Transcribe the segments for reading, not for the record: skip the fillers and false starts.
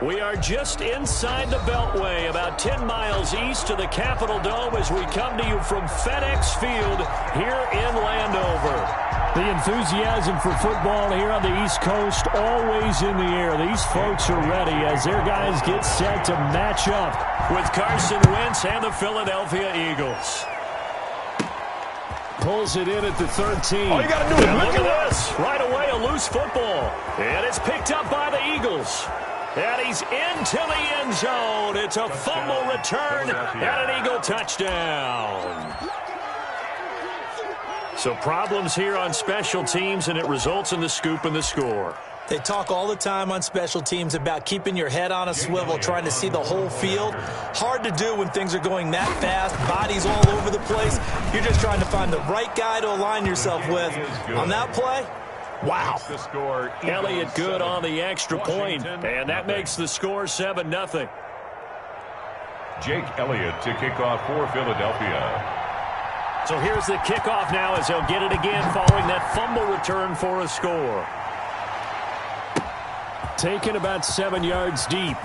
We are just inside the Beltway, about 10 miles east of the Capitol Dome as we come to you from FedEx Field here in Landover. The enthusiasm for football here on the East Coast always in the air. These folks are ready as their guys get set to match up with Carson Wentz and the Philadelphia Eagles. Pulls it in at the 13. All you got to do is look at this. Right away, a loose football. And it's picked up by the Eagles. And he's into the end zone. It's a fumble return and an Eagle touchdown. So problems here on special teams, and it results in the scoop and the score. They talk all the time on special teams about keeping your head on a swivel, trying to see the whole field. Hard to do when things are going that fast, bodies all over the place. You're just trying to find the right guy to align yourself with. On that play, wow. Elliott good on the extra point, and that makes the score 7-0. Jake Elliott to kick off for Philadelphia. So here's the kickoff now as they'll get it again following that fumble return for a score. Taken about 7 yards deep.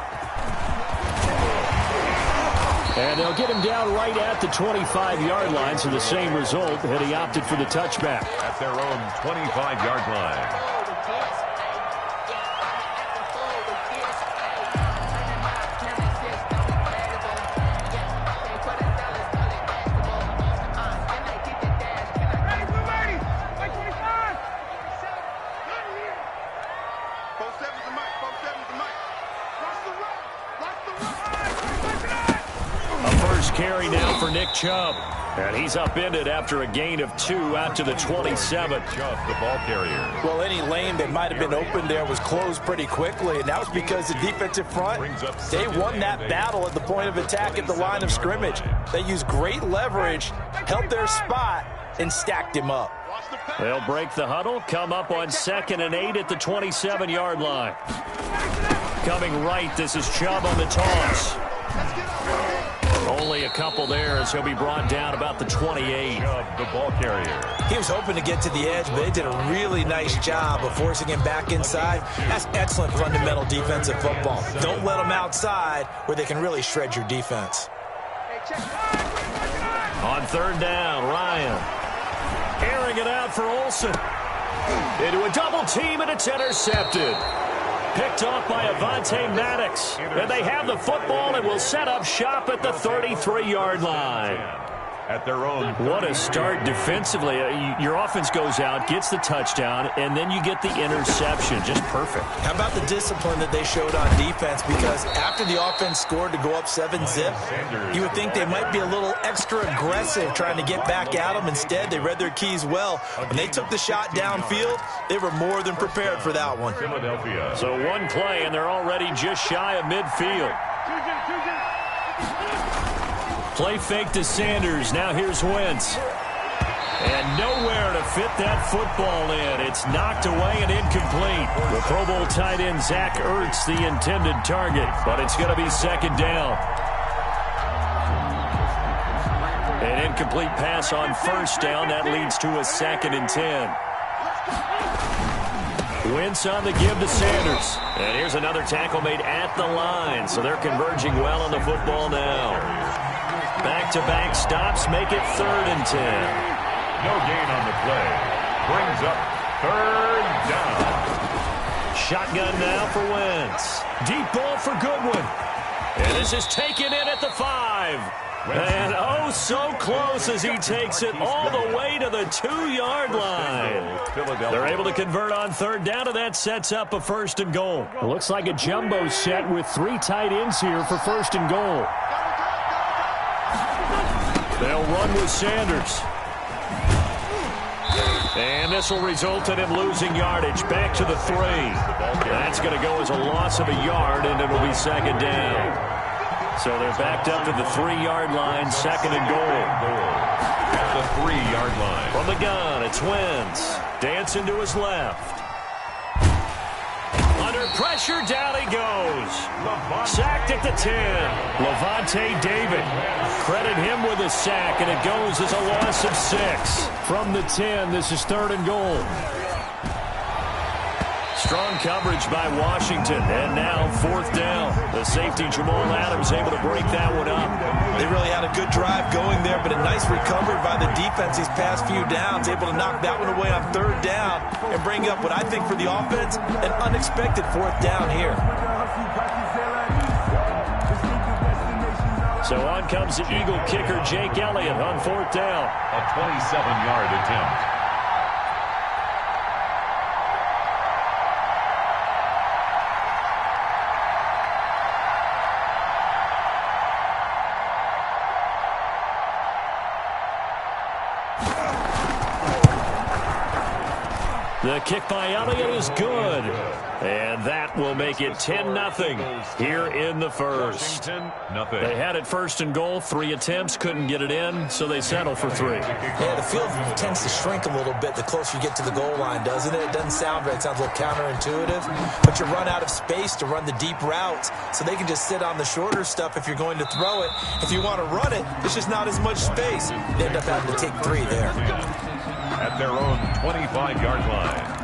And they'll get him down right at the 25-yard line, so the same result, and he opted for the touchback. At their own 25-yard line. Carry now for Nick Chubb. And he's upended after a gain of 2 out to the 27. Chubb, the ball carrier. Well, any lane that might have been open there was closed pretty quickly, and that was because the defensive front, they won that battle at the point of attack at the line of scrimmage. They used great leverage, held their spot, and stacked him up. They'll break the huddle, come up on 2nd and 8 at the 27-yard line. Coming right, this is Chubb on the toss. Only a couple there as he'll be brought down about the 28. Chubb, the ball carrier. He was hoping to get to the edge, but they did a really nice job of forcing him back inside. That's excellent fundamental defensive football. Don't let them outside where they can really shred your defense. On 3rd down, Ryan. Airing it out for Olsen. Into a double team, and it's intercepted. Picked off by Avonte Maddox. And they have the football and will set up shop at the 33-yard line. At their own. What a start defensively. Your offense goes out, gets the touchdown, and then you get the interception. Just perfect. How about the discipline that they showed on defense? Because after the offense scored to go up 7-zip, you would think they might be a little extra aggressive trying to get back at them. Instead, they read their keys well. When they took the shot downfield, they were more than prepared for that one. Philadelphia. So one play, and they're already just shy of midfield. Play fake to Sanders. Now here's Wentz. And nowhere to fit that football in. It's knocked away and incomplete. The Pro Bowl tight end Zach Ertz the intended target, but it's going to be 2nd down. An incomplete pass on 1st down. That leads to a 2nd and 10. Wentz on the give to Sanders. And here's another tackle made at the line. So they're converging well on the football now. Back-to-back stops make it 3rd and 10. No gain on the play. Brings up 3rd down. Shotgun now for Wentz. Deep ball for Goodwin. And this is taken in at the 5. And oh, so close as he takes it all the way to the 2-yard line. They're able to convert on 3rd down, and that sets up a 1st and goal. It looks like a jumbo set with 3 tight ends here for 1st and goal. They'll run with Sanders. And this will result in him losing yardage. Back to the 3. That's going to go as a loss of a yard, and it'll be 2nd down. So they're backed up to the 3-yard line, 2nd and goal. At the 3-yard line. From the gun, it's Wentz. Dancing to his left. Under pressure, down he goes. Sacked at the 10. Lavonte David. Credit him with a sack, and it goes as a loss of 6. From the 10, this is 3rd and goal. Strong coverage by Washington. And now 4th down. The safety, Jamal Adams, able to break that one up. They really had a good drive going there, but a nice recovery by the defense these past few downs. Able to knock that one away on 3rd down and bring up what I think for the offense, an unexpected 4th down here. So on comes the Eagle kicker, Jake Elliott, on 4th down. A 27-yard attempt. The kick by Elliott is good. And that will make it 10-0 here in the first. They had it 1st and goal, 3 attempts, couldn't get it in, so they settle for 3. Yeah, the field tends to shrink a little bit the closer you get to the goal line, doesn't it? It doesn't sound right. It sounds a little counterintuitive. But you run out of space to run the deep routes, so they can just sit on the shorter stuff if you're going to throw it. If you want to run it, there's just not as much space. They end up having to take 3 there. At their own 25-yard line.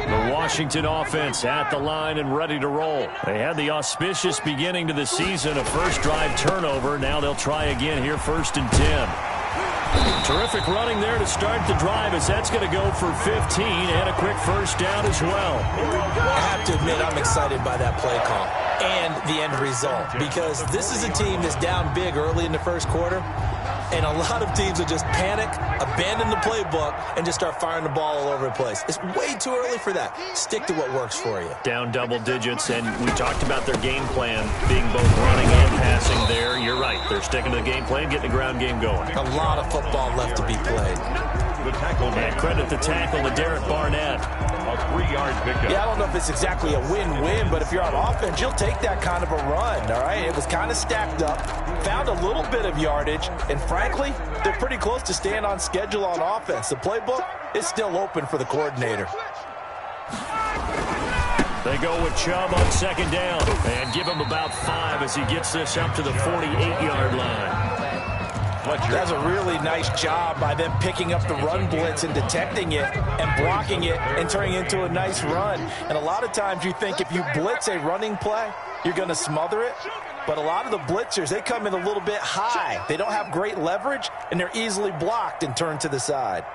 The Washington offense at the line and ready to roll. They had the auspicious beginning to the season, a first drive turnover. Now they'll try again here, 1st and 10. Terrific running there to start the drive, as that's going to go for 15 and a quick 1st down as well. I have to admit, I'm excited by that play call and the end result, because this is a team that's down big early in the 1st quarter. And a lot of teams will just panic, abandon the playbook, and just start firing the ball all over the place. It's way too early for that. Stick to what works for you. Down double digits, and we talked about their game plan being both running and passing there. You're right. They're sticking to the game plan, getting the ground game going. A lot of football left to be played. The tackle man. And credit the tackle to Derek Barnett. A 3-yard pickup. Yeah, I don't know if it's exactly a win-win, but if you're on offense, you'll take that kind of a run, all right? It was kind of stacked up, found a little bit of yardage, and frankly, they're pretty close to staying on schedule on offense. The playbook is still open for the coordinator. They go with Chubb on 2nd down and give him about 5 as he gets this up to the 48-yard line. That's a really nice job by them picking up the run blitz and detecting it and blocking it and turning it into a nice run. And a lot of times you think if you blitz a running play, you're going to smother it. But a lot of the blitzers, they come in a little bit high. They don't have great leverage, and they're easily blocked and turned to the side.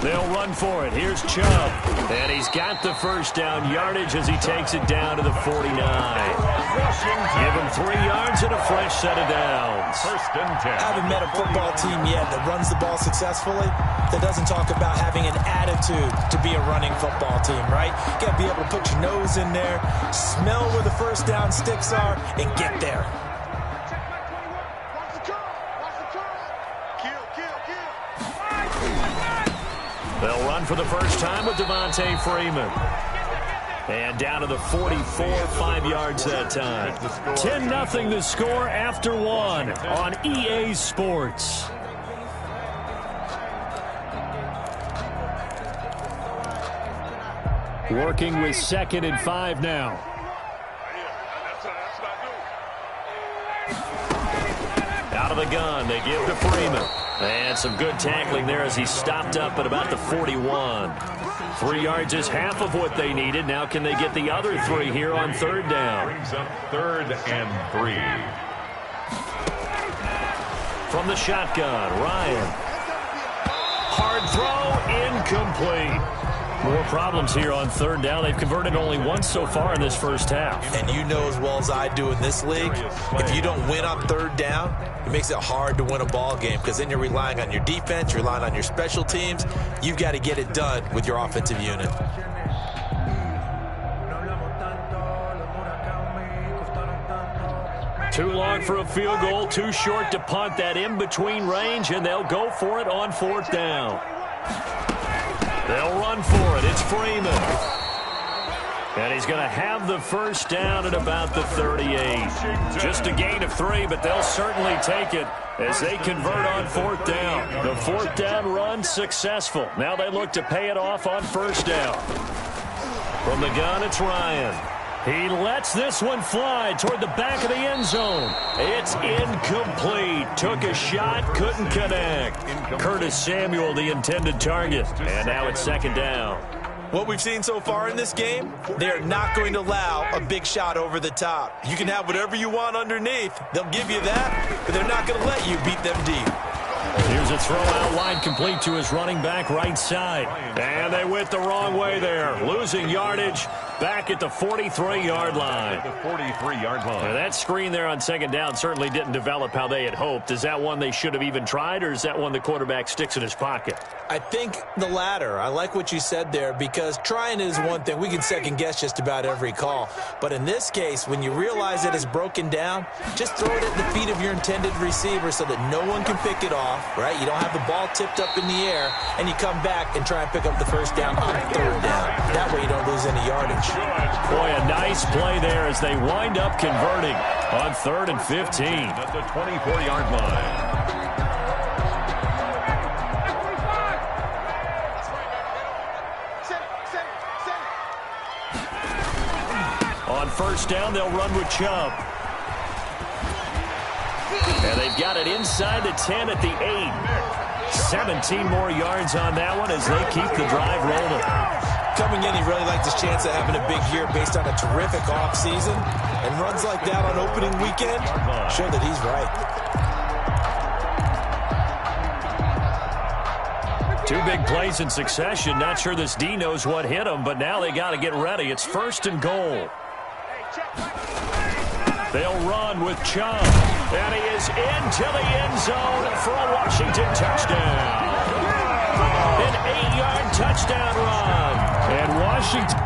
They'll run for it. Here's Chubb. And he's got the 1st down yardage as he takes it down to the 49. Give him 3 yards and a fresh set of downs. 1st and 10. I haven't met a football team yet that runs the ball successfully that doesn't talk about having an attitude to be a running football team, right? You got to be able to put your nose in there, smell where the 1st down sticks are, and get there. They'll run for the first time with Devontae Freeman. And down to the 44, 5 yards that time. 10-0 the score after 1 on EA Sports. Working with 2nd and 5 now. Out of the gun, they give to Freeman. And some good tackling there as he stopped up at about the 41. 3 yards is half of what they needed. Now can they get the other 3 here on 3rd down? Brings up 3rd and 3. From the shotgun, Ryan. Hard throw, incomplete. More problems here on 3rd down. They've converted only once so far in this first half. And you know as well as I do in this league, if you don't win on 3rd down, it makes it hard to win a ball game because then you're relying on your defense, you're relying on your special teams. You've got to get it done with your offensive unit. Too long for a field goal, too short to punt. That in-between range, and they'll go for it on 4th down. They'll run for it. It's Freeman. And he's going to have the 1st down at about the 38. Just a gain of 3, but they'll certainly take it as they convert on 4th down. The 4th down run successful. Now they look to pay it off on 1st down. From the gun, it's Ryan. He lets this one fly toward the back of the end zone. It's incomplete. Took a shot, couldn't connect. Curtis Samuel, the intended target. And now it's second down. What we've seen so far in this game, they're not going to allow a big shot over the top. You can have whatever you want underneath. They'll give you that, but they're not going to let you beat them deep. Here's a throw out wide, complete to his running back right side. And they went the wrong way there. Losing yardage back at the 43-yard line. The 43-yard line. Now, that screen there on second down certainly didn't develop how they had hoped. Is that one they should have even tried, or is that one the quarterback sticks in his pocket? I think the latter. I like what you said there, because trying is one thing. We can second-guess just about every call. But in this case, when you realize it is broken down, just throw it at the feet of your intended receiver so that no one can pick it off, right? You don't have the ball tipped up in the air, and you come back and try and pick up the first down on third down. That way you don't lose any yardage. Boy, a nice play there as they wind up converting on 3rd and 15. At the 24-yard line. On first down, they'll run with Chubb. And they've got it inside the 10 at the 8. 17 more yards on that one as they keep the drive rolling. Coming in, he really liked his chance of having a big year based on a terrific offseason. And runs like that on opening weekend show that he's right. Two big plays in succession. Not sure this D knows what hit him, but now they got to get ready. It's 1st and goal. They'll run with Chubb. And he is into the end zone for a Washington touchdown. An 8-yard touchdown run. And Washington...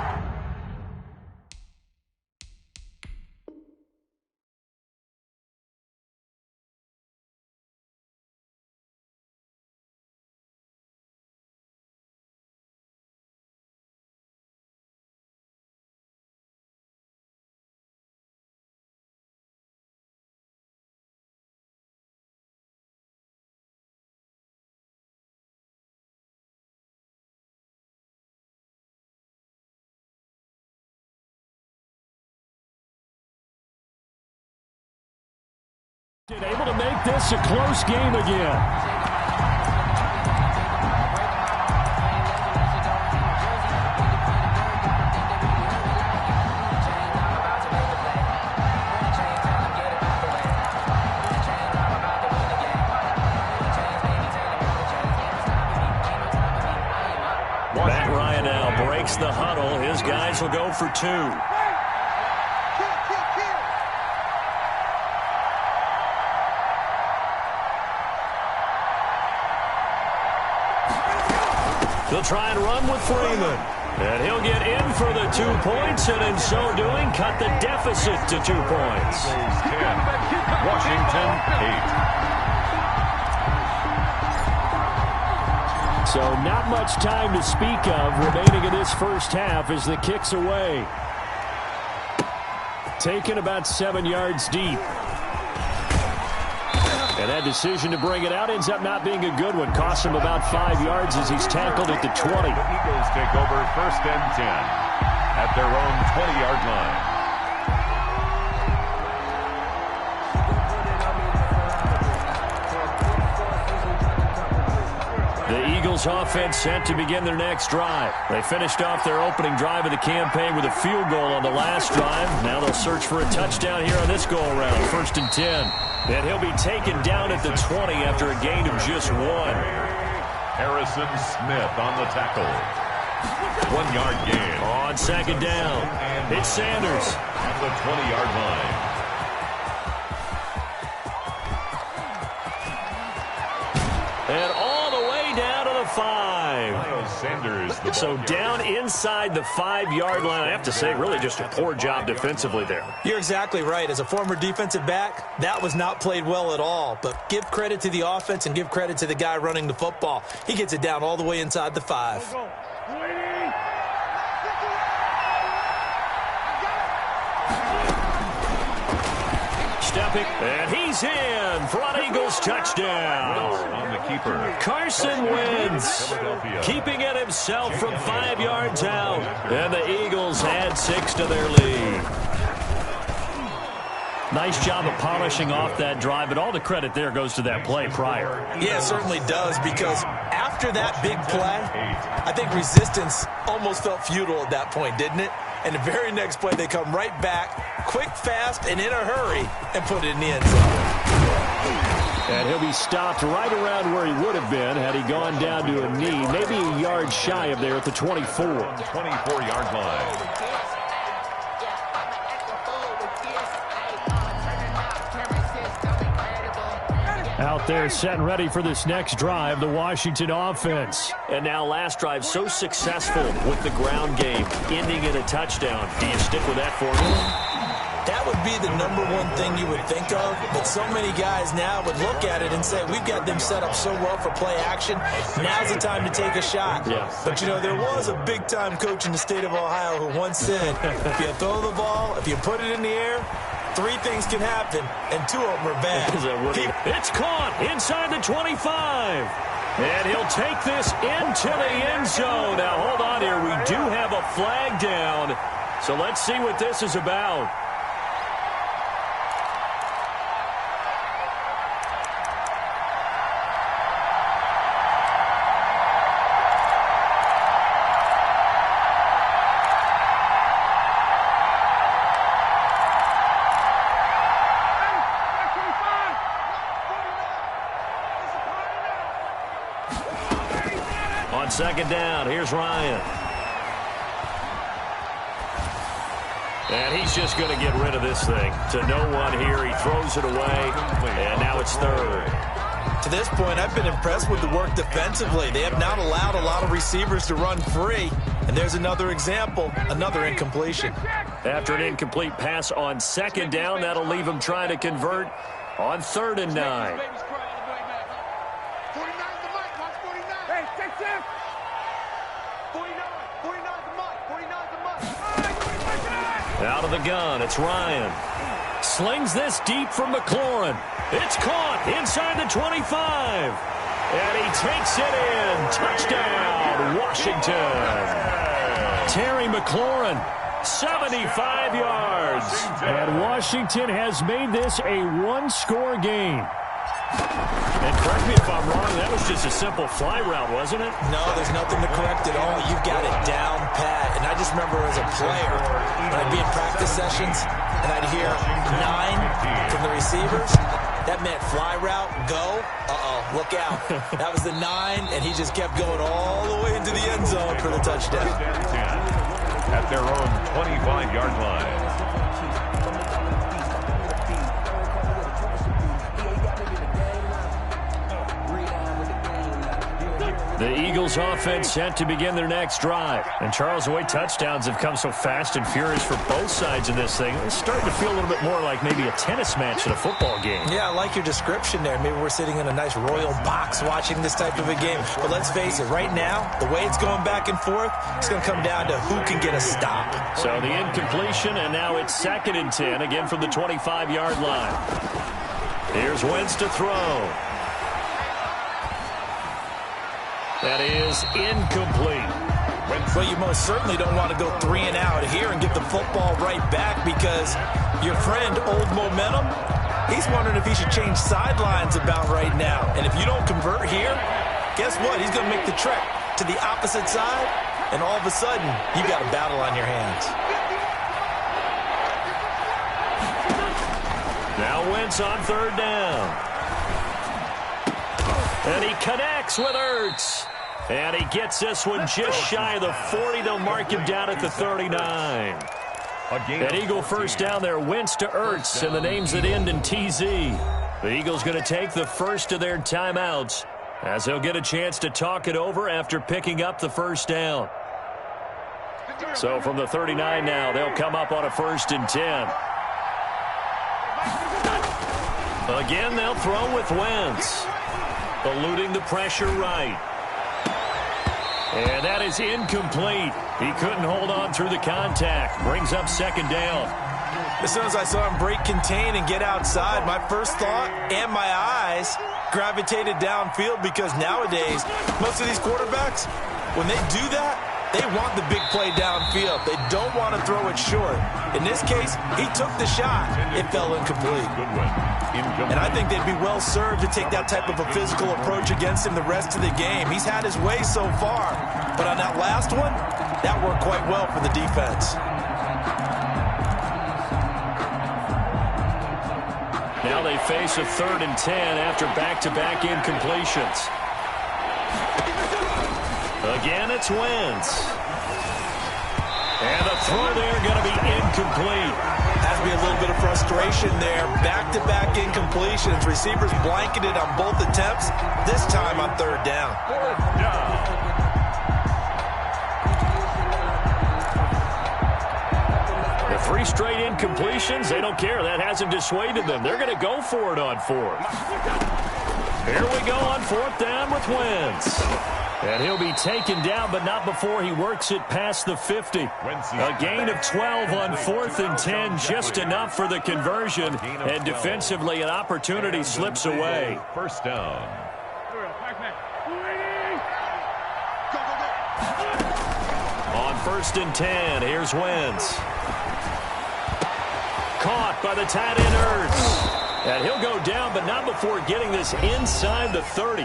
able to make this a close game again. Matt Ryan now breaks the huddle. His guys will go for 2. They'll try and run with Freeman. And he'll get in for the 2 points, and in so doing, cut the deficit to 2 points. 10, Washington 8. So not much time to speak of remaining in this first half as the kick's away. Taken about 7 yards deep. And that decision to bring it out ends up not being a good one. Costs him about 5 yards as he's tackled at the 20. The Eagles take over 1st and 10 at their own 20-yard line. The Eagles offense set to begin their next drive. They finished off their opening drive of the campaign with a field goal on the last drive. Now they'll search for a touchdown here on this go-around. 1st and 10. And he'll be taken down at the 20 after a gain of just 1. Harrison Smith on the tackle. 1-yard gain. On second down, it's Sanders. At the 20-yard line. And all the way down to the 5. Sanders, So down inside the 5-yard line. I have to say, really just a poor job defensively there. You're exactly right. As a former defensive back, that was not played well at all. But give credit to the offense and give credit to the guy running the football. He gets it down all the way inside the 5. stepping, and he's in for an Eagles touchdown. On the keeper. Carson Wentz keeping it himself from 5 yards out, and the Eagles add 6 to their lead. Nice job of polishing off that drive, but all the credit there goes to that play prior. Yeah, it certainly does, because after that big play, I think resistance almost felt futile at that point, didn't it? And the very next play, they come right back, quick, fast, and in a hurry, and put it in the end zone. And he'll be stopped right around where he would have been had he gone down to a knee, maybe a yard shy of there at the 24. 24-yard line. Out there set and ready for this next drive, the Washington offense. And now last drive so successful with the ground game, ending in a touchdown. Do you stick with that formula? That would be the number one thing you would think of, but so many guys now would look at it and say, we've got them set up so well for play action, now's the time to take a shot. Yeah. But, you know, there was a big-time coach in the state of Ohio who once said, if you throw the ball, if you put it in the air, 3 things can happen, and 2 of them are bad. It's caught inside the 25. And he'll take this into the end zone. Now, hold on here. We do have a flag down. So let's see what this is about. Second down, here's Ryan. And he's just going to get rid of this thing. To no one here, he throws it away, and now it's third. To this point, I've been impressed with the work defensively. They have not allowed a lot of receivers to run free. And there's another example, another incompletion. After an incomplete pass on second down, that'll leave him trying to convert on 3rd and 9. Out of the gun, it's Ryan. Slings this deep from McLaurin. It's caught inside the 25. And he takes it in. Touchdown, Washington. Terry McLaurin, 75 yards. And Washington has made this a 1-score game. And correct me if I'm wrong, that was just a simple fly route, wasn't it? No, there's nothing to correct at all. You've got it down pat. And I just remember as a player, when I'd be in practice sessions, and I'd hear 9 from the receivers, that meant fly route, go, look out. That was the 9, and he just kept going all the way into the end zone for the touchdown. At their own 25-yard line. The Eagles offense set to begin their next drive. And Charles, the way touchdowns have come so fast and furious for both sides of this thing, it's starting to feel a little bit more like maybe a tennis match in a football game. Yeah, I like your description there. Maybe we're sitting in a nice royal box watching this type of a game. But let's face it, right now, the way it's going back and forth, it's going to come down to who can get a stop. So the incompletion, and now it's 2nd and 10, again from the 25-yard line. Here's Wentz to throw. That is incomplete. Well, you most certainly don't want to go 3 and out here and get the football right back, because your friend, Old Momentum, he's wondering if he should change sidelines about right now. And if you don't convert here, guess what? He's going to make the trek to the opposite side, and all of a sudden, you've got a battle on your hands. Now Wentz on 3rd down. And he connects with Ertz. And he gets this one just shy of the 40. They'll mark him down at the 39. An Eagle first down there. Wentz to Ertz, and the names that end in TZ. The Eagles going to take the first of their timeouts, as they'll get a chance to talk it over after picking up the first down. So from the 39 now, they'll come up on a 1st and 10. Again, they'll throw with Wentz. Eluding the pressure right. And that is incomplete. He couldn't hold on through the contact. Brings up 2nd down. As soon as I saw him break contain and get outside, my first thought and my eyes gravitated downfield, because nowadays, most of these quarterbacks, when they do that, they want the big play downfield. They don't want to throw it short. In this case, he took the shot. It fell incomplete. And I think they'd be well served to take that type of a physical approach against him the rest of the game. He's had his way so far. But on that last one, that worked quite well for the defense. Now they face a 3rd and 10 after back-to-back incompletions. Again, it's Wentz. And the throw there going to be incomplete. Has to be a little bit of frustration there. Back-to-back incompletions. Receivers blanketed on both attempts, this time on 3rd down. 4th down. The 3 straight incompletions, they don't care. That hasn't dissuaded them. They're going to go for it on 4th. Here we go on 4th down with Wentz. And he'll be taken down, but not before he works it past the 50. A gain of 12 on 4th and 10, just enough for the conversion. And defensively, an opportunity slips away. 1st down. On 1st and 10, here's Wentz. Caught by the tight end Ertz. And he'll go down, but not before getting this inside the 30.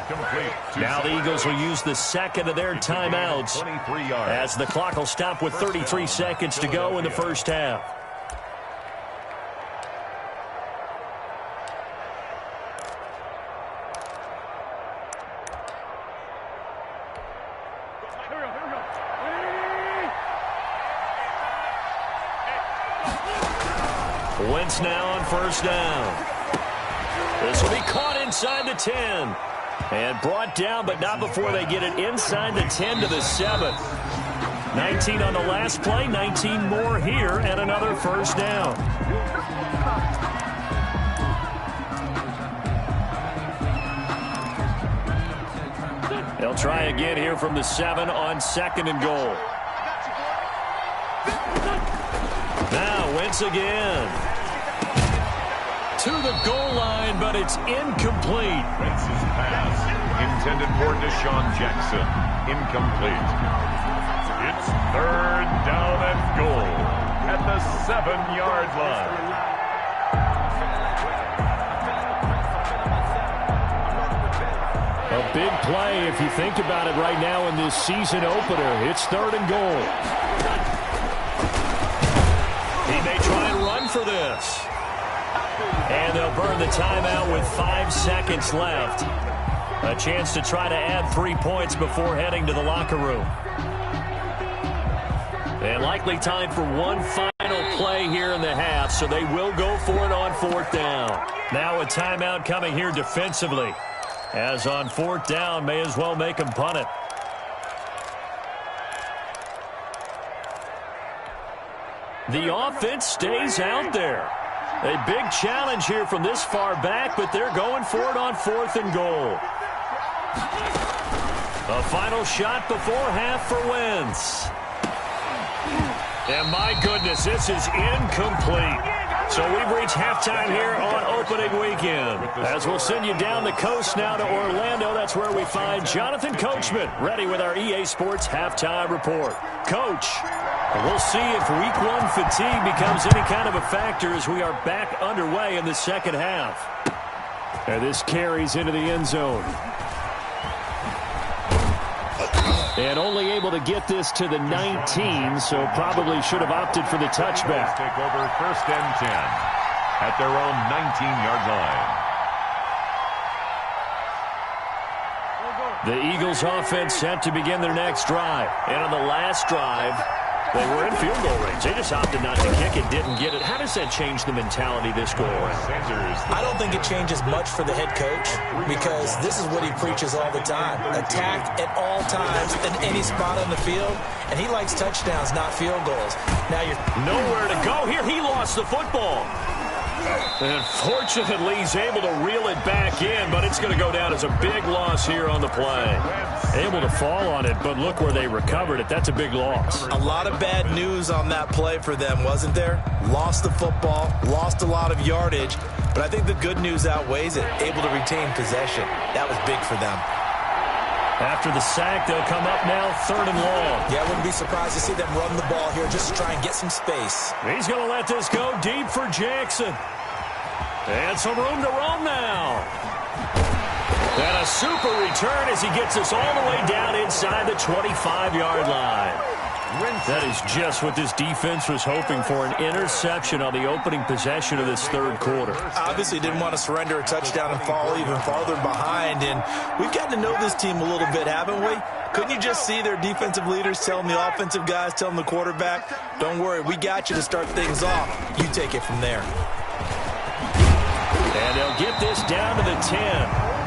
Now the Eagles will use the second of their timeouts as the clock will stop with 33 seconds to go in the first half. Wentz now on 1st down. This will be caught inside the 10. And brought down, but not before they get it inside the 10 to the 7. 19 on the last play, 19 more here, and another 1st down. They'll try again here from the 7 on 2nd and goal. Now Wentz again. To the goal line, but it's incomplete. Wentz's pass intended for Deshaun Jackson. Incomplete. It's 3rd down and goal at the 7-yard line. A big play if you think about it right now in this season opener. It's 3rd and goal. He may try and run for this. And they'll burn the timeout with 5 seconds left. A chance to try to add 3 points before heading to the locker room. And likely time for one final play here in the half, so they will go for it on 4th down. Now a timeout coming here defensively. As on 4th down, may as well make them punt it. The offense stays out there. A big challenge here from this far back, but they're going for it on 4th and goal. A final shot before half for Wentz. And my goodness, this is incomplete. So we've reached halftime here on opening weekend. As we'll send you down the coast now to Orlando, that's where we find Jonathan Coachman ready with our EA Sports halftime report. Coach, we'll see if week 1 fatigue becomes any kind of a factor as we are back underway in the second half. And this carries into the end zone. And only able to get this to the 19, so probably should have opted for the touchback. Take over 1st and 10 at their own 19-yard line. The Eagles offense set to begin their next drive. And on the last drive, they were in field goal range. They just opted not to kick it, didn't get it. How does that change the mentality this go around? I don't think it changes much for the head coach, because this is what he preaches all the time. Attack at all times in any spot on the field, and he likes touchdowns, not field goals. Now you're nowhere to go here. He lost the football. And fortunately, he's able to reel it back in, but it's going to go down as a big loss here on the play. Able to fall on it, but look where they recovered it. That's a big loss. A lot of bad news on that play for them, wasn't there? Lost the football, lost a lot of yardage, but I think the good news outweighs it. Able to retain possession. That was big for them. After the sack, they'll come up now 3rd and long. Yeah, I wouldn't be surprised to see them run the ball here just to try and get some space. He's going to let this go deep for Jackson. And some room to roam now. And a super return as he gets us all the way down inside the 25-yard line. That is just what this defense was hoping for, an interception on the opening possession of this 3rd quarter. Obviously didn't want to surrender a touchdown and fall even farther behind, and we've gotten to know this team a little bit, haven't we? Couldn't you just see their defensive leaders telling the offensive guys, telling the quarterback, don't worry, we got you to start things off. You take it from there. And they'll get this down to the 10.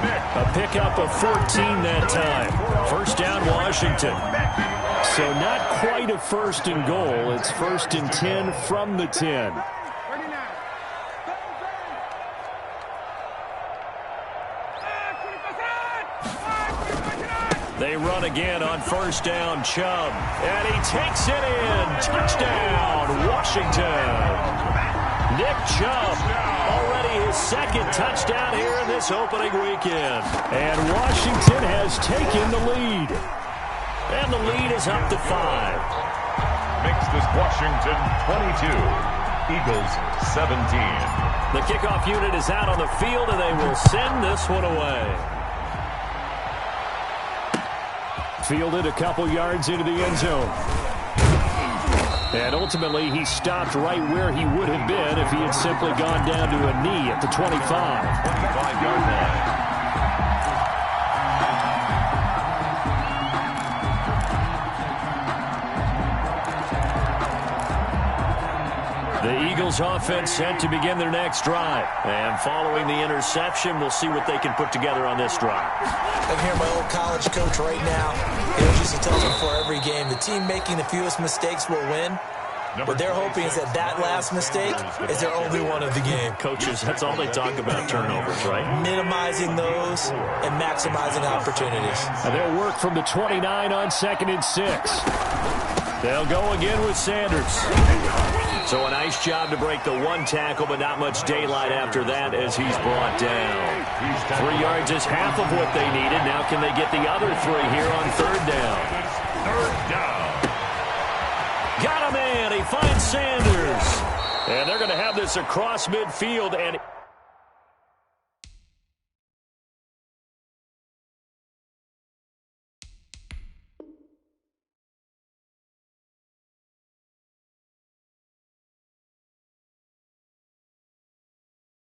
A pickup of 14 that time. 1st down, Washington. So not quite a 1st and goal. It's 1st and 10 from the 10. They run again on 1st down, Chubb. And he takes it in. Touchdown, Washington. Nick Chubb, already his 2nd touchdown here in this opening weekend. And Washington has taken the lead. And the lead is up to 5. Makes this Washington 22, Eagles 17. The kickoff unit is out on the field, and they will send this one away. Fielded a couple yards into the end zone. And ultimately, he stopped right where he would have been if he had simply gone down to a knee at the 25. 25-yard line. The Eagles offense set to begin their next drive. And following the interception, we'll see what they can put together on this drive. I'm here, my old college coach right now. He used to tell us before every game, the team making the fewest mistakes will win. What they're hoping is that last mistake is their only one of the game. Coaches, that's all they talk about, turnovers, right? Minimizing those and maximizing opportunities. And they'll work from the 29 on 2nd and 6. They'll go again with Sanders. So a nice job to break the 1 tackle, but not much daylight after that as he's brought down. 3 yards is half of what they needed. Now can they get the other 3 here on 3rd down? 3rd down. Got him in. He finds Sanders. And they're going to have this across midfield. And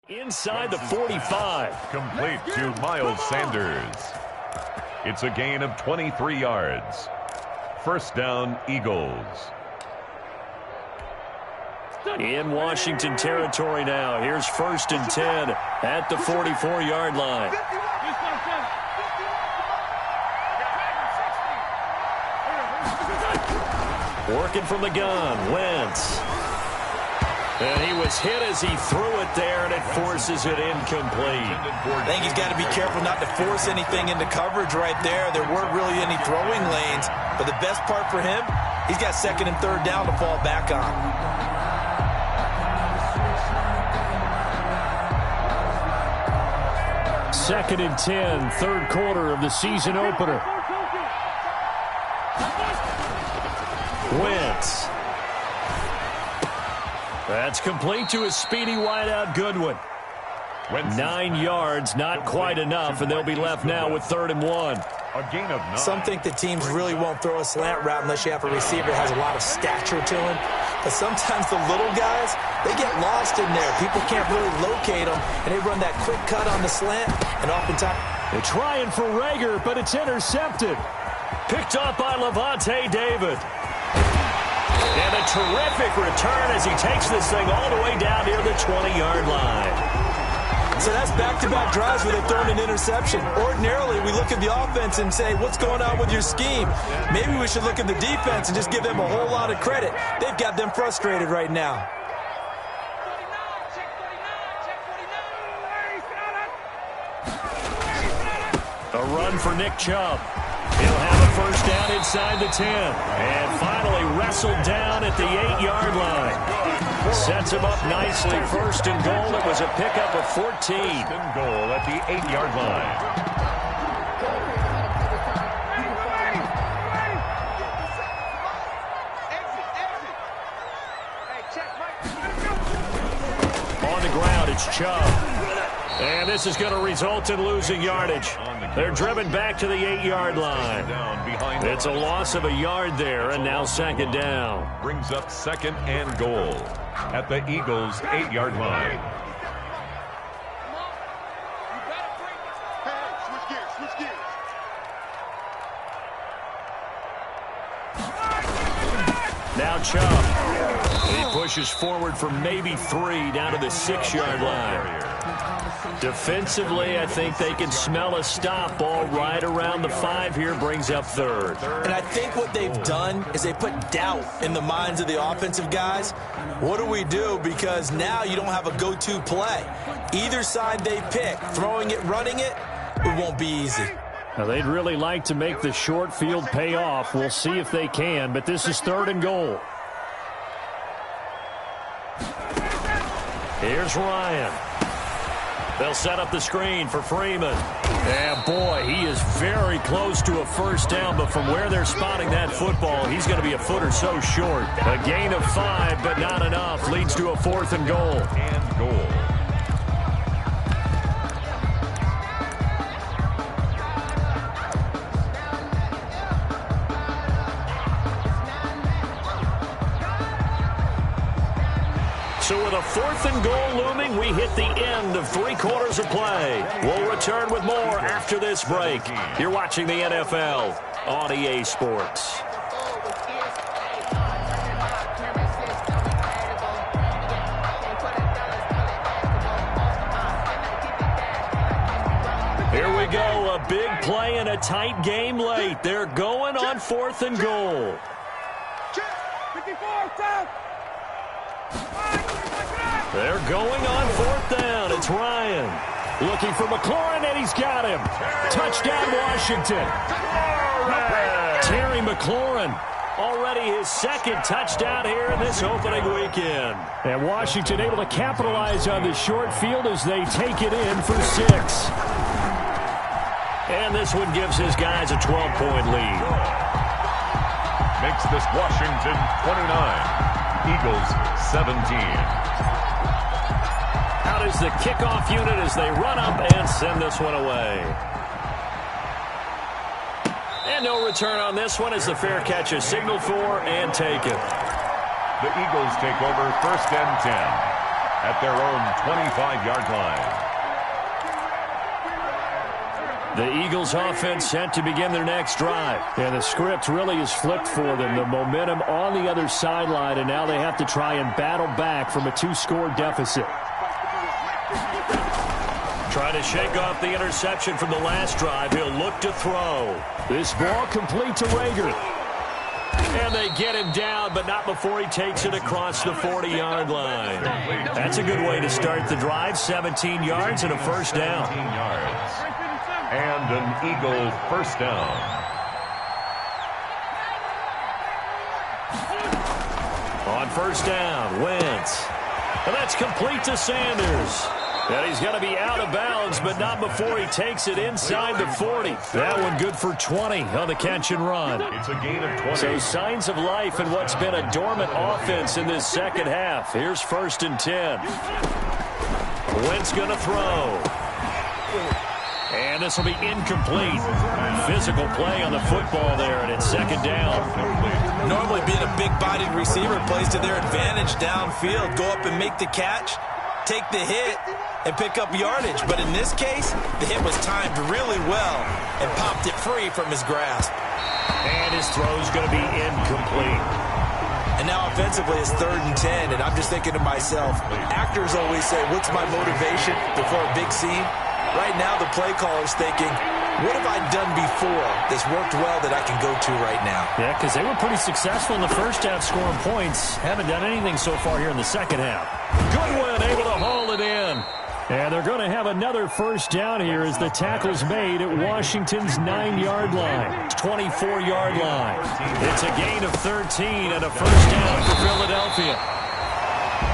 inside the 45. Complete to Miles Sanders. It's a gain of 23 yards. 1st down, Eagles. In Washington territory now. Here's 1st and 10 at the 44-yard line. Working from the gun, Wentz. And he was hit as he threw it there, and it forces it incomplete. I think he's got to be careful not to force anything into coverage right there. There weren't really any throwing lanes, but the best part for him, he's got 2nd and 3rd down to fall back on. Second and 10, 3rd quarter of the season opener. Wentz. That's complete to his speedy wideout Goodwin. 9 yards, not quite enough, and they'll be left now with 3rd and 1. A gain of 9. Some think the teams really won't throw a slant route unless you have a receiver that has a lot of stature to him. But sometimes the little guys, they get lost in there. People can't really locate them, and they run that quick cut on the slant, and oftentimes they're trying for Rager, but it's intercepted. Picked up by Levante David. And a terrific return as he takes this thing all the way down near the 20-yard line. So that's back-to-back drives where they've thrown an interception. Ordinarily, we look at the offense and say, what's going on with your scheme? Maybe we should look at the defense and just give them a whole lot of credit. They've got them frustrated right now. A run for Nick Chubb. He'll have a first down inside the 10. And finally wrestled down at the 8-yard line. Sets him up nicely. First and goal. It was a pickup of 14. First and goal at the 8-yard line. On the ground, it's Chubb. And this is going to result in losing yardage. They're driven back to the 8-yard line. It's a loss of a yard there, and now second down. Brings up second and goal at the Eagles' 8-yard line. Now Chubb. He pushes forward for maybe 3 down to the 6-yard line. Defensively, I think they can smell a stop ball right around the 5 here. Brings up third. And I think what they've done is they put doubt in the minds of the offensive guys. What do we do? Because now you don't have a go-to play. Either side they pick, throwing it, running it, it won't be easy. Now, they'd really like to make the short field pay off. We'll see if they can, but this is third and goal. Here's Ryan. They'll set up the screen for Freeman. And boy, he is very close to a first down, but from where they're spotting that football, he's going to be a foot or so short. A gain of 5, but not enough. Leads to a fourth and goal. And goal. So with a fourth and goal looming, we hit the end of 3 quarters of play. We'll return with more after this break. You're watching the NFL on EA Sports. Here we go, a big play in a tight game late. They're going on fourth and goal. They're going on fourth down. It's Ryan. Looking for McLaurin, and he's got him. Touchdown, Washington. Terry McLaurin, already his second touchdown here in this opening weekend. And Washington able to capitalize on the short field as they take it in for 6. And this one gives his guys a 12-point lead. Makes this Washington 29, Eagles 17. Out is the kickoff unit as they run up and send this one away. And no return on this one as the fair catch is signaled for and taken. The Eagles take over first and 10 at their own 25-yard line. The Eagles offense set to begin their next drive. And the script really is flipped for them. The momentum on the other sideline, and now they have to try and battle back from a 2-score deficit. Trying to shake off the interception from the last drive. He'll look to throw. This ball complete to Rager. And they get him down, but not before he takes it across the 40-yard line. That's a good way to start the drive. 17 yards and a first down. 17 yards. And an Eagle first down. On first down, Wentz. And that's complete to Sanders. And he's going to be out of bounds, but not before he takes it inside the 40. That one good for 20 on the catch and run. It's a gain of 20. So signs of life in what's been a dormant offense in this second half. Here's first and 10. Wentz going to throw. And this will be incomplete. Physical play on the football there, and it's second down. Normally being a big-bodied receiver plays to their advantage downfield. Go up and make the catch, take the hit, and pick up yardage. But in this case, the hit was timed really well and popped it free from his grasp. And his throw's going to be incomplete. And now offensively it's third and 10, and I'm just thinking to myself, actors always say, what's my motivation before a big scene? Right now the play caller's thinking, what have I done before that's worked well that I can go to right now? Yeah, because they were pretty successful in the first half scoring points. Haven't done anything so far here in the second half. Goodwin able to haul it in. And they're going to have another first down here as the tackle's made at Washington's 9-yard line. 24-yard line. It's a gain of 13 and a first down for Philadelphia.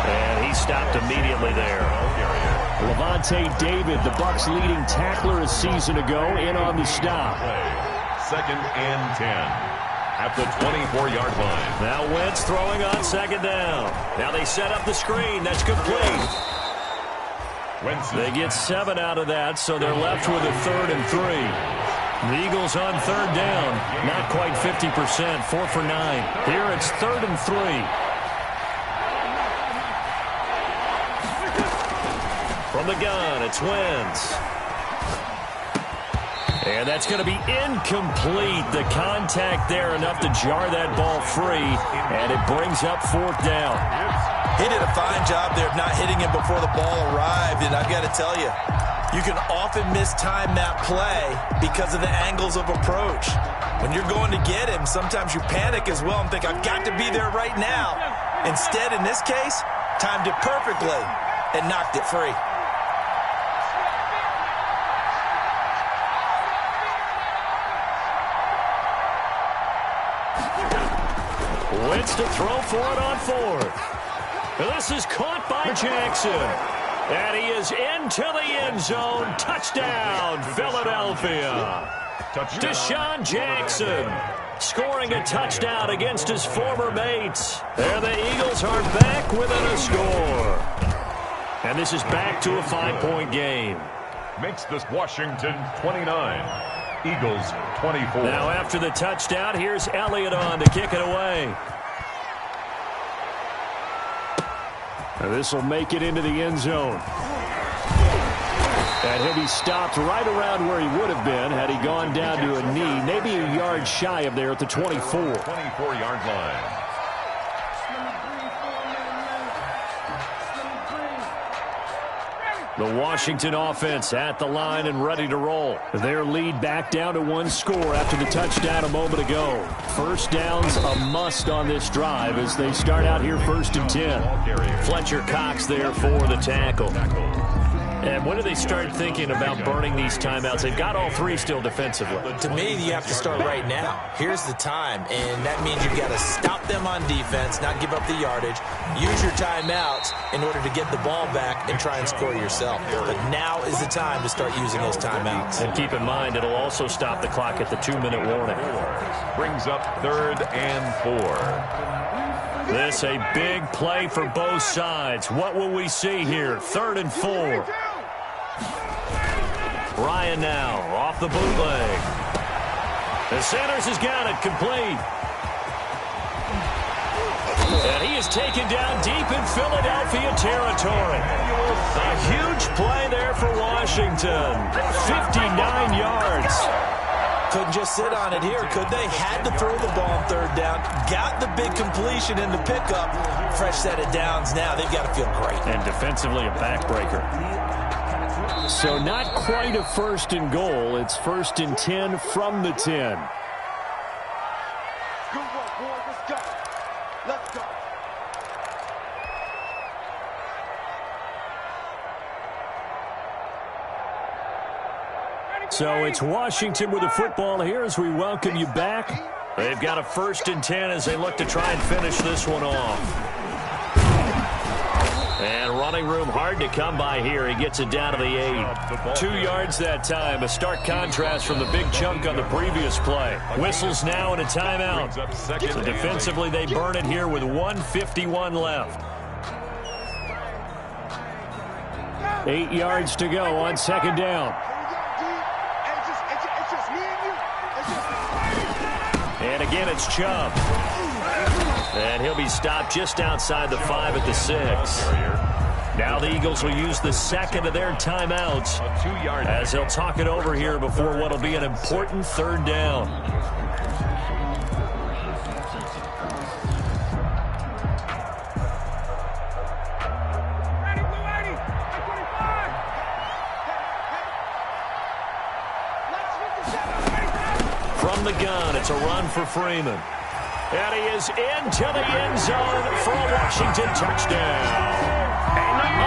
And he stopped immediately there. Levante David, the Bucs' leading tackler a season ago, in on the stop. 2nd and 10 at the 24-yard line. Now Wentz throwing on 2nd down. Now they set up the screen. That's complete. They get 7 out of that, so they're left with a 3rd and 3. The Eagles on 3rd down. Not quite 50%. 4 for 9. Here it's 3rd and 3. From the gun, it's Wentz. And that's going to be incomplete. The contact there enough to jar that ball free, and it brings up 4th down. He did a fine job there of not hitting him before the ball arrived, and I've got to tell you, you can often mistime that play because of the angles of approach. When you're going to get him, sometimes you panic as well and think, I've got to be there right now. Instead, in this case, timed it perfectly and knocked it free. Wentz to throw for it on 4th. This is caught by Jackson. And he is into the end zone. Touchdown, Philadelphia. Deshaun Jackson scoring a touchdown against his former mates. There the Eagles are back within a score. And this is back to a 5-point game. Makes this Washington 29. Eagles 24. Now after the touchdown, here's Elliott on to kick it away. And this will make it into the end zone. And he'll be stopped right around where he would have been had he gone down to a knee, maybe a yard shy of there at the 24. 24-yard line. The Washington offense at the line and ready to roll. Their lead back down to 1 score after the touchdown a moment ago. First down's a must on this drive as they start out here 1st and 10. Fletcher Cox there for the tackle. And when do they start thinking about burning these timeouts? They've got all 3 still defensively. To me, you have to start right now. Here's the time, and that means you've got to stop them on defense, not give up the yardage, use your timeouts in order to get the ball back and try and score yourself. But now is the time to start using those timeouts. And keep in mind, it'll also stop the clock at the 2-minute warning. Brings up 3rd and 4. This a big play for both sides. What will we see here? 3rd and 4. Ryan now off the bootleg. The Sanders has got it complete. And he is taken down deep in Philadelphia territory. A huge play there for Washington. 59 yards. Couldn't just sit on it here, could they? Had to throw the ball on 3rd down. Got the big completion in the pickup. Fresh set of downs now. They've got to feel great. And defensively a backbreaker. So not quite a 1st and goal. It's 1st and 10 from the 10. Good work, boys. Let's go. Let's go. So it's Washington with the football here as we welcome you back. They've got a 1st and 10 as they look to try and finish this one off. And running room hard to come by here. He gets it down to the 8. 2 yards that time. A stark contrast from the big chunk on the previous play. Whistles now and a timeout. So defensively they burn it here with 1:51 left. 8 yards to go on 2nd down. And again it's Chubb. And he'll be stopped just outside the 5 at the 6. Now the Eagles will use the 2nd of their timeouts as they'll talk it over here before what will be an important 3rd down. From the gun, it's a run for Freeman. And he is into the end zone for a Washington touchdown.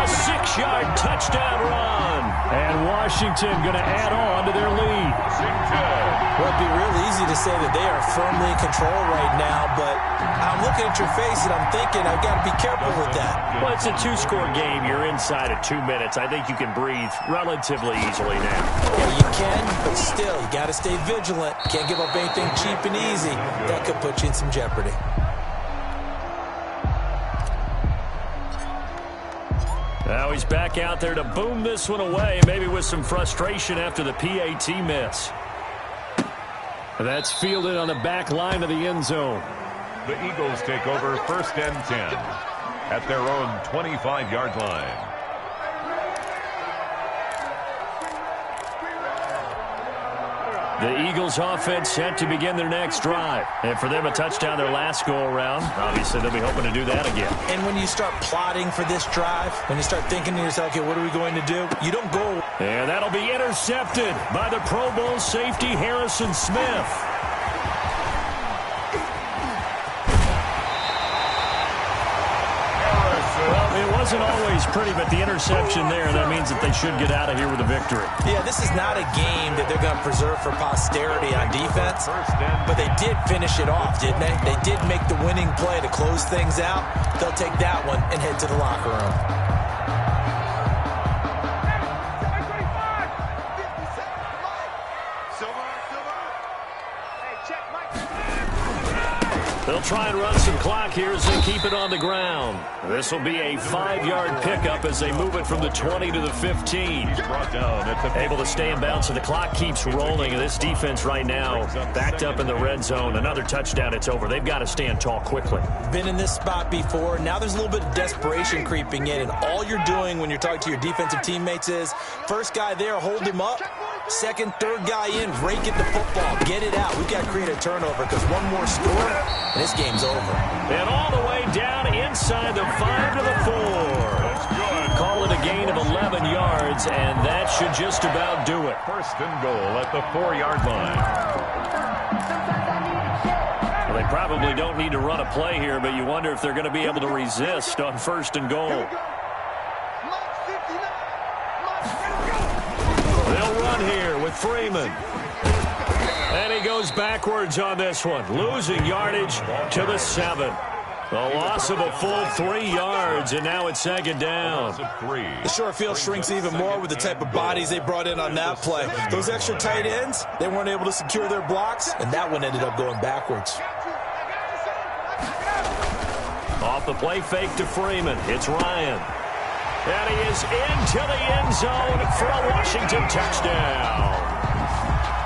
A 6-yard touchdown run. And Washington going to add on to their lead. Well, it'd be real easy to say that they are firmly in control right now, but I'm looking at your face and I'm thinking I've got to be careful with that. Well, it's a 2-score game. You're inside of 2 minutes. I think you can breathe relatively easily now. Yeah, you can, but still, you got to stay vigilant. Can't give up anything cheap and easy. That could put you in some jeopardy. Now he's back out there to boom this one away, maybe with some frustration after the PAT miss. That's fielded on the back line of the end zone. The Eagles take over 1st and 10 at their own 25-yard line. The Eagles offense set to begin their next drive. And for them, a touchdown their last go-around. Obviously, they'll be hoping to do that again. And when you start plotting for this drive, when you start thinking to yourself, okay, what are we going to do? You don't go. And that'll be intercepted by the Pro Bowl safety Harrison Smith. Well, it wasn't always pretty, but the interception there, that means that they should get out of here with a victory. Yeah, this is not a game that they're going to preserve for posterity on defense, but they did finish it off, didn't they? They did make the winning play to close things out. They'll take that one and head to the locker room. They'll try and run some clock here as they keep it on the ground. This will be a 5-yard pickup as they move it from the 20 to the 15. Able to stay in bounds, so the clock keeps rolling. This defense right now backed up in the red zone. Another touchdown, it's over. They've got to stand tall quickly. Been in this spot before. Now there's a little bit of desperation creeping in, and all you're doing when you're talking to your defensive teammates is first guy there, hold him up. Second, third guy in, rake at the football. Get it out. We've got to create a turnover because one more score, and this game's over. And all the way down inside the 5 to the 4. That's good. Call it a gain of 11 yards, and that should just about do it. 1st and goal at the 4-yard line. Well, they probably don't need to run a play here, but you wonder if they're going to be able to resist on 1st and goal. They'll run here with Freeman. And he goes backwards on this one, losing yardage to the 7. A loss of a full 3 yards, and now it's 2nd down. The short field shrinks even more with the type of bodies they brought in on that play. Those extra tight ends, they weren't able to secure their blocks, and that one ended up going backwards. Off the play fake to Freeman. It's Ryan. And he is into the end zone for a Washington touchdown.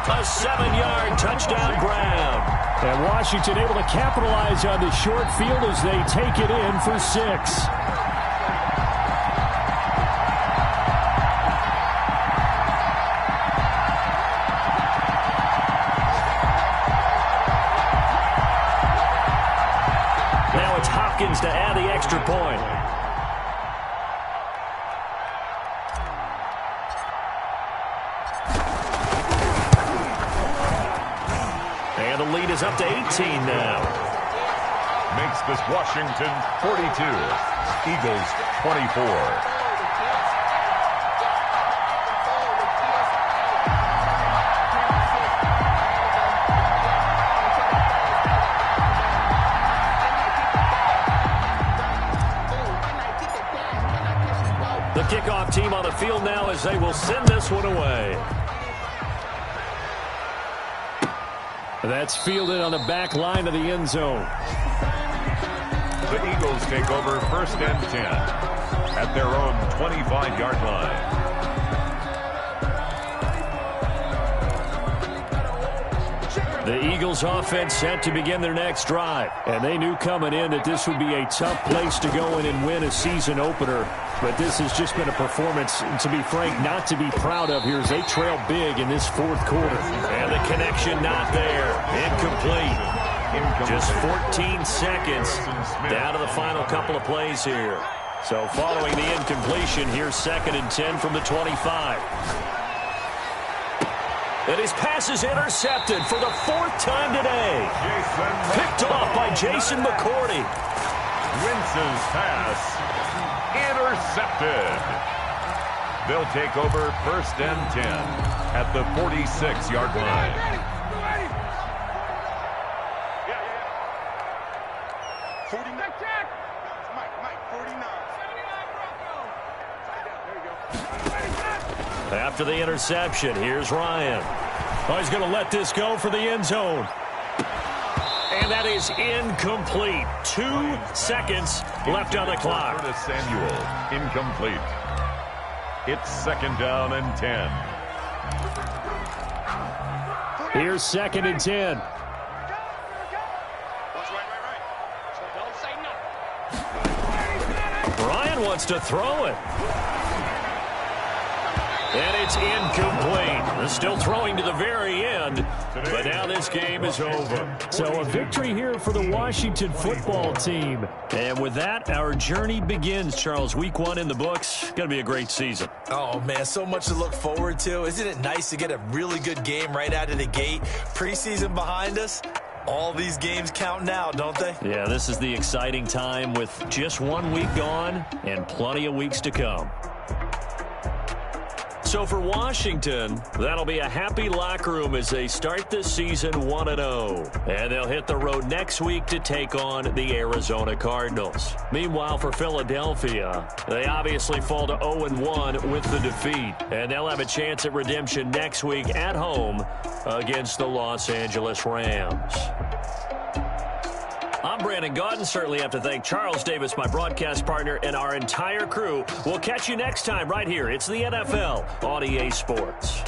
A 7-yard touchdown grab. And Washington able to capitalize on the short field as they take it in for 6. Now it's Hopkins to add the extra point. And the lead is up to 18 now. Makes this Washington 42. Eagles 24. The kickoff team on the field now as they will send this one away. That's fielded on the back line of the end zone. The Eagles take over 1st and 10 at their own 25-yard line. The Eagles offense set to begin their next drive. And they knew coming in that this would be a tough place to go in and win a season opener. But this has just been a performance, to be frank, not to be proud of here as they trail big in this 4th quarter. And the connection not there. Incomplete. Just 14 seconds down to the final couple of plays here. So following the incompletion, here's 2nd and 10 from the 25. And his pass is intercepted for the 4th time today. Picked off by Jason McCourty. Wintz's pass Intercepted. They'll take over 1st and 10 at the 46-yard line. After the interception, here's Ryan. Oh, he's going to let this go for the end zone. And that is incomplete. 2 seconds left on the clock. To Samuel, incomplete. It's 2nd down and 10. Here's 2nd and 10. Ryan wants to throw it. And it's incomplete. They're still throwing to the very end, but now this game is over. So a victory here for the Washington football team. And with that, our journey begins, Charles. Week 1 in the books. Going to be a great season. Oh, man, so much to look forward to. Isn't it nice to get a really good game right out of the gate? Preseason behind us. All these games count now, don't they? Yeah, this is the exciting time with just 1 week gone and plenty of weeks to come. So for Washington, that'll be a happy locker room as they start this season 1-0. And they'll hit the road next week to take on the Arizona Cardinals. Meanwhile, for Philadelphia, they obviously fall to 0-1 with the defeat. And they'll have a chance at redemption next week at home against the Los Angeles Rams. I'm Brandon Gaudin. Certainly have to thank Charles Davis, my broadcast partner, and our entire crew. We'll catch you next time right here. It's the NFL on EA Sports.